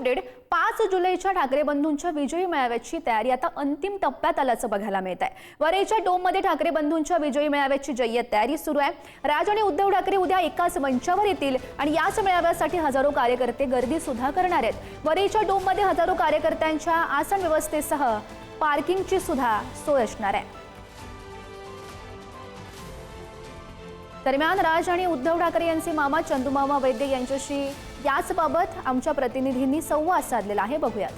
Update 5 जुलैच्या ठाकरे बंधूंच्या विजयी मेळाव्याची तयारी आता अंतिम टप्प्यात आल्याचं बघायला मिळत आहे। वरळीच्या डोममध्ये ठाकरे बंधूंच्या विजयी मेळाव्याची जय्यत तयारी सुरू आहे। राज आणि उद्धव ठाकरे उद्या एकाच मंचावर येतील आणि याच मेळाव्यासाठी हजारो कार्यकर्ते गर्दी सुद्धा करणार आहेत। वरळीच्या डोममध्ये हजारो कार्यकर्त्यांच्या आसन व्यवस्थेसह पार्किंगची सुद्धा सोय असणार आहे। दरम्यान राज आणि उद्धव ठाकरे यांचे मामा चंदूमामा वैद्य यांच्याशी याच बाबत आमच्या प्रतिनिधींनी संवाद साधलेला आहे, बघूयात।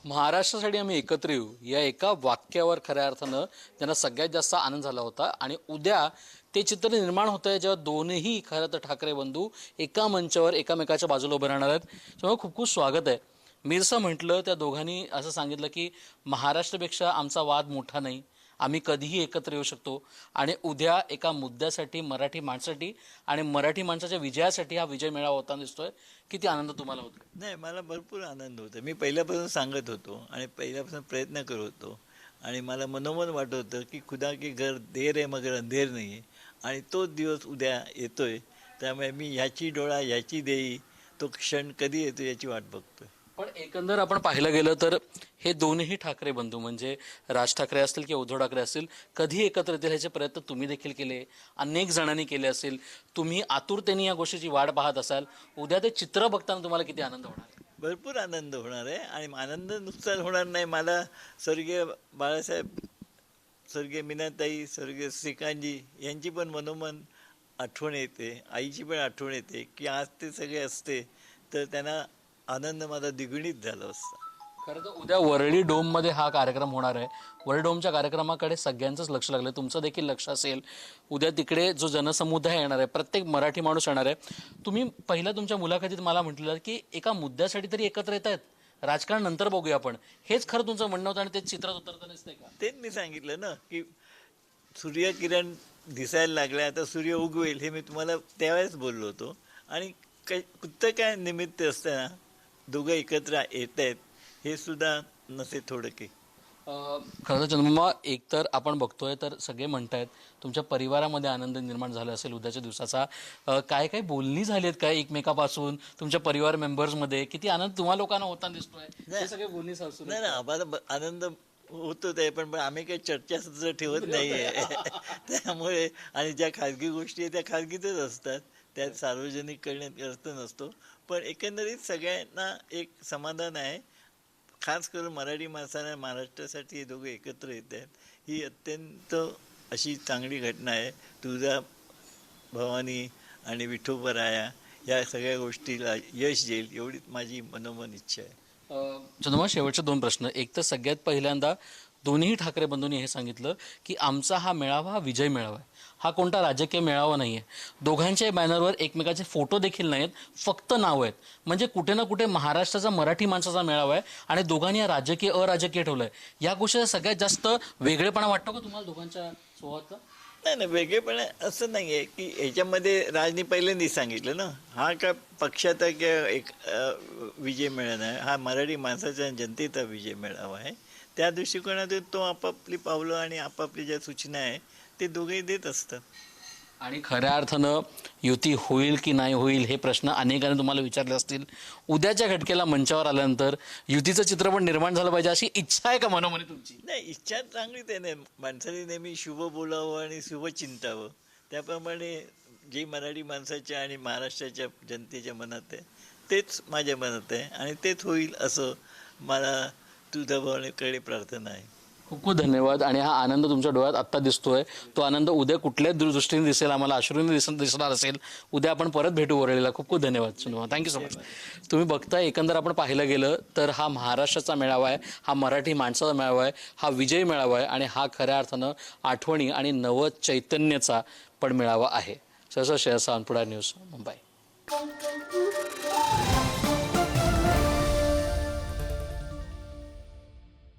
महाराष्ट्रासाठी आम्ही एकत्र येऊ या एका वाक्यावर खऱ्या अर्थानं त्यांना सगळ्यात जास्त आनंद झाला होता आणि उद्या ते चित्र निर्माण होत आहे जेव्हा दोन्ही खरं तर ठाकरे बंधू एका मंचावर एकामेकाच्या बाजूला उभे राहणार आहेत। त्यामुळे खूप खूप स्वागत आहे। मी जसं म्हटलं त्या दोघांनी असं सांगितलं की महाराष्ट्रापेक्षा आमचा वाद मोठा नाही, आम्ही कधीही एकत्र येऊ शकतो आणि उद्या एका मुद्द्यासाठी मराठी माणसासाठी आणि मराठी माणसाच्या विजयासाठी हा विजय मेळावा होताना दिसतोय। किती आनंद तुम्हाला होतो? नाही, मला भरपूर आनंद होतो। मी पहिल्यापासून सांगत होतो आणि पहिल्यापासून प्रयत्न करत होतो आणि मला मनोमन वाटत होतं की खुदा के घर देर आहे मगर अंधेर नाही आहे आणि तोच दिवस उद्या येतोय। त्यामुळे मी ह्याची डोळा ह्याची देई, तो क्षण कधी येतो याची वाट बघतोय। पण एकंदर आपण पाहिलं गेलं तर हे दोन्ही ठाकरे बंधू म्हणजे राज ठाकरे असतील किंवा उद्धव ठाकरे असतील कधी एकत्र येतील ह्याचे प्रयत्न तुम्ही देखील केले, अनेक जणांनी केले असेल। तुम्ही आतुरतेने या गोष्टीची वाट पाहत असाल। उद्या ते चित्र बघताना तुम्हाला किती आनंद होणार? भरपूर आनंद होणार आहे आणि आनंद नुकसान होणार नाही। मला स्वर्गीय बाळासाहेब, स्वर्गीय मीनाताई, स्वर्गीय श्रीकांतजी यांची पण मनोमन आठवण येते, आईची पण आठवण येते की आज ते सगळे असते तर त्यांना आनंद माझा द्विगुणित झाला असता। खरं तर उद्या वरळी डोममध्ये हा कार्यक्रम होणार आहे। वरळी डोमच्या कार्यक्रमाकडे सगळ्यांचंच लक्ष लागलं, तुमचं देखील लक्ष असेल। उद्या तिकडे जो जनसमुदाय येणार आहे, प्रत्येक मराठी माणूस येणार आहे। तुम्ही पहिल्या तुमच्या मुलाखतीत मला म्हटलं की एका मुद्द्यासाठी तरी एकत्र येत आहेत, राजकारण नंतर बघूया आपण। हेच खरं तुमचं म्हणणं होतं आणि तेच चित्रात उतरतं नसते का? तेच मी सांगितलं ना की सूर्यकिरण दिसायला लागले, आता सूर्य उगवेल हे मी तुम्हाला त्यावेळेस बोललो होतो। आणि कुठं काय निमित्त असताना दोघं एकत्र येत आहेत हे सुद्धा नसे थोडं की। खरं तर चंद्रमा, एक तर आपण बघतोय तर सगळे म्हणतायत तुमच्या परिवारामध्ये आनंद निर्माण झाला असेल उद्याच्या दिवसाचा। काय काय बोलणी झाली आहेत काय एकमेकापासून तुमच्या परिवार मेंबर्समध्ये? किती आनंद तुम्हा लोकांना होताना दिसतोय हे सगळे बोलणी सासू? नाही ना, आम्हाला आनंद होतोच आहे, पण आम्ही काही चर्चासत्र ठेवत नाही आहे त्यामुळे। आणि ज्या खाजगी गोष्टी आहेत त्या खाजगीतच असतात, त्यात सार्वजनिक करण्यात अर्थ नसतो। पण एकंदरीत सगळ्यांना एक समाधान आहे, खास करून मराठी माणसांना महाराष्ट्रासाठी हे दोघं एकत्र येत आहेत ही अत्यंत अशी चांगली घटना आहे। तुळजा भवानी आणि विठोबराया या सगळ्या गोष्टीला यश येईल एवढीच माझी मनोमन इच्छा आहे। चंद्रमा, शेवटचे 2 प्रश्न। एक तर सगळ्यात पहिल्यांदा दोन्ही ठाकरे बंधूंनी हे सांगितलं की आमचा हा मेळावा हा विजय मेळावा आहे, हा कोणता राजकीय मेळावा नाही आहे। दोघांच्या बॅनरवर एकमेकाचे फोटो देखील नाहीत, फक्त नाव आहेत। म्हणजे कुठे ना कुठे महाराष्ट्राचा मराठी माणसाचा मेळावा आहे आणि दोघांनी हा राजकीय अराजकीय ठेवलंय। या गोष्टीचा सगळ्यात जास्त वेगळेपणा वाटतो का तुम्हाला दोघांच्या स्वभावाचा? नाही नाही, वेगळेपणा असं नाही आहे की ह्याच्यामध्ये राजनी पहिल्यांदाच सांगितलं ना, हा का पक्षाचा किंवा एक विजय मेळावा आहे, हा मराठी माणसाच्या जनतेचा विजय मेळावा आहे। त्या दृष्टिकोनातून तो आपापली पावलं आणि आपापली ज्या सूचना आहे ते दोघेही देत असतात। आणि खऱ्या अर्थानं युती होईल की नाही होईल हे प्रश्न अनेकांनी तुम्हाला विचारले असतील। उद्याच्या घटकेला मंचावर आल्यानंतर युतीचं चित्र पण निर्माण झालं पाहिजे अशी इच्छा आहे का मनोमनी तुमची? नाही, इच्छा चांगलीच आहे ना, माणसाने नेहमी शुभ बोलावं आणि शुभ चिंतावं। त्याप्रमाणे जे मराठी माणसाच्या आणि महाराष्ट्राच्या जनतेच्या मनात आहे तेच माझ्या मनात आहे आणि तेच होईल असं मला तुझ्या भावनेकडे प्रार्थना आहे। खूप खूप धन्यवाद। आणि हा आनंद तुमच्या डोळ्यात आत्ता दिसतोय, तो आनंद उद्या कुठल्याच दृष्टीने दिसेल, आम्हाला अश्रूने दिसणार असेल। उद्या आपण परत भेटू वरळीला। खूप खूप धन्यवाद चंद्रमा, थँक्यू सो मच। तुम्ही बघताय एकंदर आपण पाहिलं गेलं तर हा महाराष्ट्राचा मेळावा आहे, हा मराठी माणसाचा मेळावा आहे, हा विजय मेळावा आहे आणि हा खऱ्या अर्थानं आठवणी आणि नव चैतन्याचा पण मेळावा आहे। सहसा श्रेयस सावंतपुडा न्यूज, मुंबई।